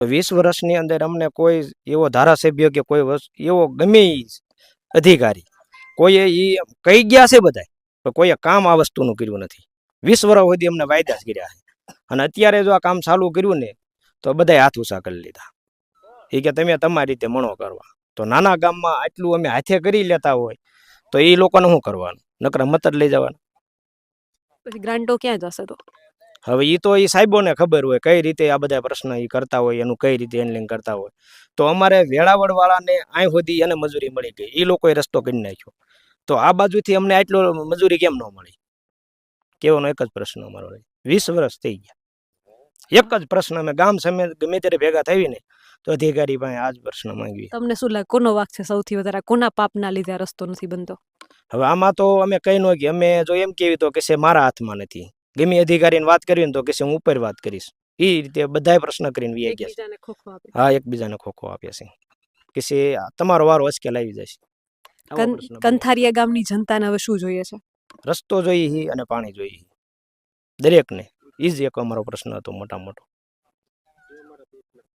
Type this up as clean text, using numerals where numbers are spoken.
20 વર્ષની અંદર અમને કોઈ એવો ધારાસભ્ય કે કોઈ એવો ગમે અધિકારી કોઈએ ઈ કહી ગયા છે બધા, પણ કોઈએ કામ આ વસ્તુનું કર્યું નથી. 20 વર્ષ સુધી અમને વાયદા જ કર્યા છે, અને અત્યારે જો આ કામ ચાલુ કર્યું ને તો બધાય હાથ ઊંચા કરી લીધા. એ કે તમે તમારી રીતે મણો કરવા. તો નાના ગામમાં આટલું અમે હાથે કરી લેતા હોય તો એ લોકોને શું કરવાનું? નકરા મત જ લઈ જવાના. પછી ગ્રાન્ટો ક્યાં જશે તો? હવે એ તો એ સાહેબોને ખબર હોય કઈ રીતે આ બધા પ્રશ્ન એ કરતા હોય, એનું કઈ રીતે હેન્ડલિંગ કરતા હોય. તો અમારે વેળાવળ વાળાને અહીં સુધી એને મજૂરી મળી ગઈ, એ લોકોએ રસ્તો કરી નાખ્યો. તો આ બાજુથી અમને આટલો મજૂરી કેમ ન મળી? કેવાનો એક જ પ્રશ્ન અમારો. 20 વર્ષ થઈ ગયા, એક જ પ્રશ્ન. અમે ગામ સમેત ગમે ત્યારે ભેગા થઈ ને તો અધિકારી પાસે આ જ પ્રશ્ન માંગવી. તમને શું લાગે કોનો વાક છે સૌથી વધારે? કોના પાપના લીધે આ રસ્તો નથી બનતો? હવે આમાં તો અમે કઈ ન કે અમે જો એમ કેવી તો કે છે મારા હાથમાં નથી. ગમે અધિકારીને વાત કરવી ને તો કે છે હું ઉપર વાત કરીશ. એ રીતે બધાય પ્રશ્ન કરીને વી ગયા. હા, એકબીજાને ખોખો આપે છે કે છે તમારો વારો અચકેલ આવી જશે. કંથારિયા ગામની જનતાને હવે શું જોઈએ છે? રસ્તો જોઈએ અને પાણી જોઈએ દરેકને. એ જ એક અમારો પ્રશ્ન હતો મોટા મોટો.